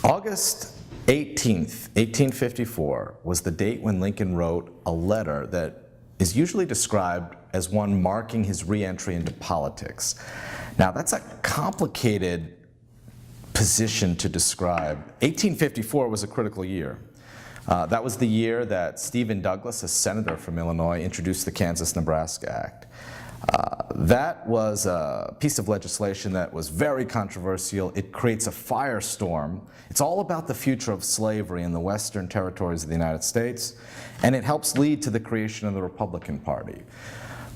August 18th, 1854 was the date when Lincoln wrote a letter that is usually described as one marking his re-entry into politics. Now, that's a complicated position to describe. 1854 was a critical year. That was the year that Stephen Douglas, a senator from Illinois, introduced the Kansas-Nebraska Act. That was a piece of legislation that was very controversial. It creates a firestorm. It's all about the future of slavery in the western territories of the United States, and it helps lead to the creation of the Republican Party.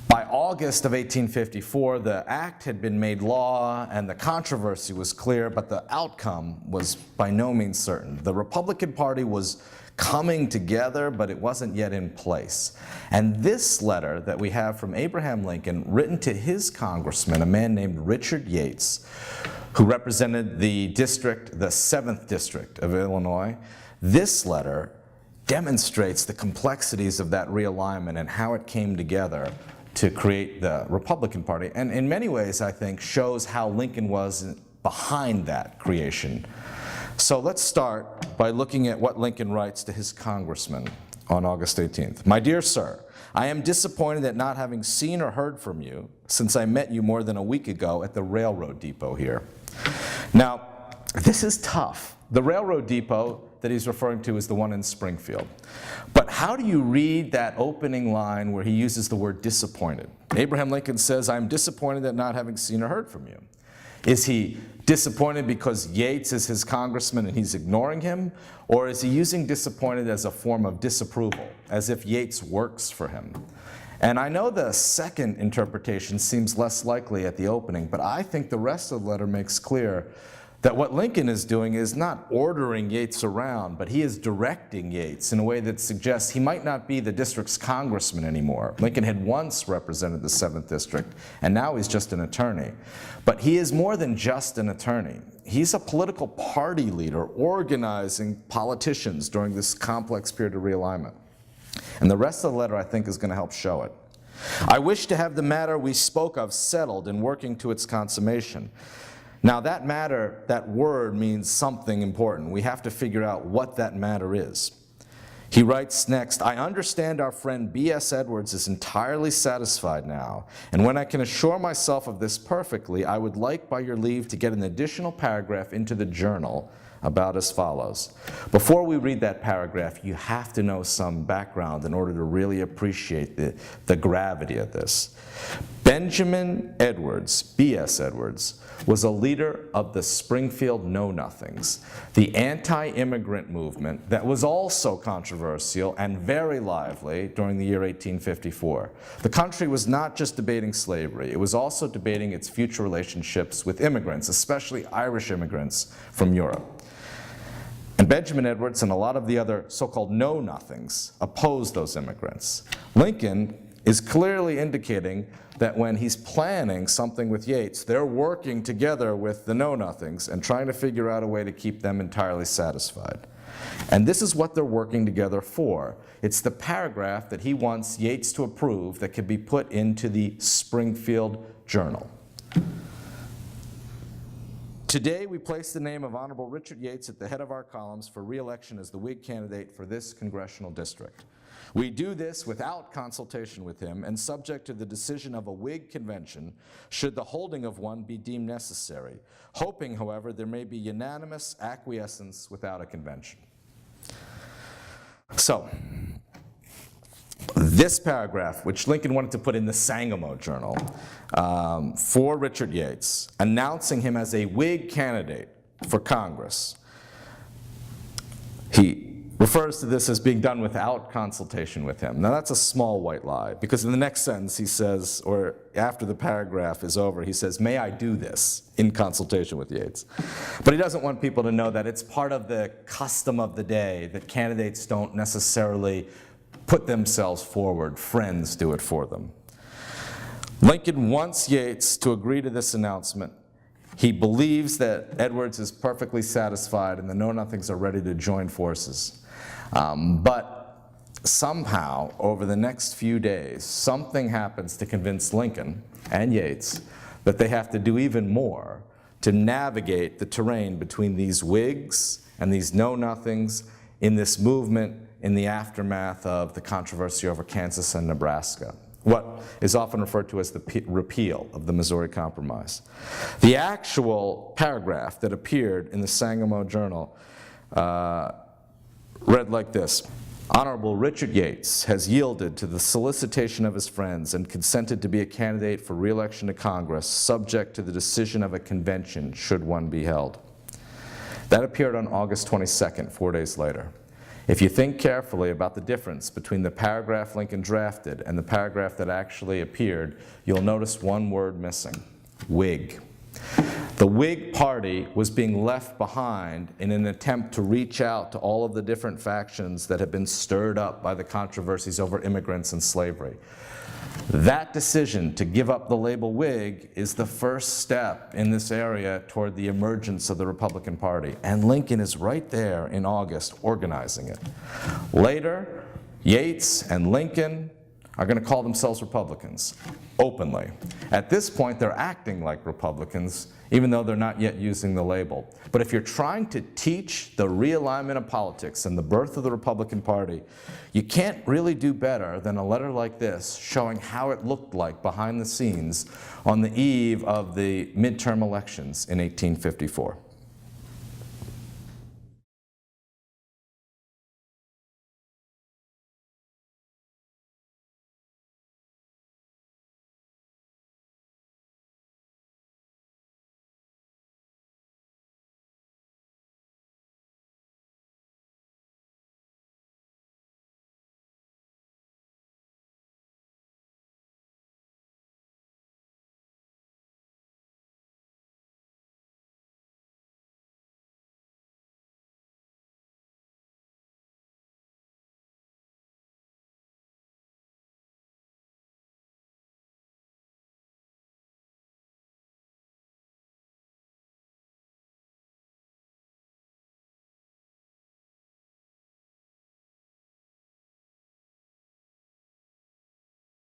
By August of 1854, the act had been made law and the controversy was clear, but the outcome was by no means certain. The Republican Party was coming together, but it wasn't yet in place. And this letter that we have from Abraham Lincoln, written to his congressman, a man named Richard Yates, who represented the district, the 7th District of Illinois, this letter demonstrates the complexities of that realignment and how it came together to create the Republican Party, and in many ways, I think, shows how Lincoln was behind that creation. So let's start by looking at what Lincoln writes to his congressman on August 18th. My dear sir, I am disappointed at not having seen or heard from you since I met you more than a week ago at the railroad depot here. Now, this is tough. The railroad depot that he's referring to is the one in Springfield. But how do you read that opening line where he uses the word disappointed? Abraham Lincoln says, I'm disappointed at not having seen or heard from you. Is he disappointed because Yates is his congressman and he's ignoring him? Or is he using disappointed as a form of disapproval, as if Yates works for him? And I know the second interpretation seems less likely at the opening, but I think the rest of the letter makes clear that what Lincoln is doing is not ordering Yates around, but he is directing Yates in a way that suggests he might not be the district's congressman anymore. Lincoln had once represented the 7th District, and now he's just an attorney. But he is more than just an attorney. He's a political party leader organizing politicians during this complex period of realignment. And the rest of the letter, I think, is going to help show it. I wish to have the matter we spoke of settled and working to its consummation. Now that matter, that word means something important. We have to figure out what that matter is. He writes next, I understand our friend B.S. Edwards is entirely satisfied now, and when I can assure myself of this perfectly, I would like, by your leave, to get an additional paragraph into the journal about as follows. Before we read that paragraph, you have to know some background in order to really appreciate the gravity of this. Benjamin Edwards, B.S. Edwards, was a leader of the Springfield Know-Nothings, the anti-immigrant movement that was also controversial and very lively during the year 1854. The country was not just debating slavery, it was also debating its future relationships with immigrants, especially Irish immigrants from Europe. And Benjamin Edwards and a lot of the other so-called know-nothings opposed those immigrants. Lincoln is clearly indicating that when he's planning something with Yates, they're working together with the know-nothings and trying to figure out a way to keep them entirely satisfied. And this is what they're working together for. It's the paragraph that he wants Yates to approve that can be put into the Springfield Journal. Today, we place the name of Honorable Richard Yates at the head of our columns for re-election as the Whig candidate for this congressional district. We do this without consultation with him and subject to the decision of a Whig convention should the holding of one be deemed necessary, hoping, however, there may be unanimous acquiescence without a convention. So, this paragraph, which Lincoln wanted to put in the Sangamo Journal for Richard Yates, announcing him as a Whig candidate for Congress, he refers to this as being done without consultation with him. Now that's a small white lie, because in the next sentence he says, or after the paragraph is over, he says, may I do this in consultation with Yates? But he doesn't want people to know that it's part of the custom of the day that candidates don't necessarily put themselves forward. Friends do it for them. Lincoln wants Yates to agree to this announcement. He believes that Edwards is perfectly satisfied and the know-nothings are ready to join forces. But somehow, over the next few days, something happens to convince Lincoln and Yates that they have to do even more to navigate the terrain between these Whigs and these know-nothings in this movement in the aftermath of the controversy over Kansas and Nebraska, what is often referred to as the repeal of the Missouri Compromise. The actual paragraph that appeared in the Sangamo Journal read like this: Honorable Richard Yates has yielded to the solicitation of his friends and consented to be a candidate for re-election to Congress, subject to the decision of a convention, should one be held. That appeared on August 22nd, 4 days later. If you think carefully about the difference between the paragraph Lincoln drafted and the paragraph that actually appeared, you'll notice one word missing: Whig. The Whig Party was being left behind in an attempt to reach out to all of the different factions that had been stirred up by the controversies over immigrants and slavery. That decision to give up the label Whig is the first step in this area toward the emergence of the Republican Party, and Lincoln is right there in August organizing it. Later, Yates and Lincoln are going to call themselves Republicans, openly. At this point, they're acting like Republicans, even though they're not yet using the label. But if you're trying to teach the realignment of politics and the birth of the Republican Party, you can't really do better than a letter like this showing how it looked like behind the scenes on the eve of the midterm elections in 1854.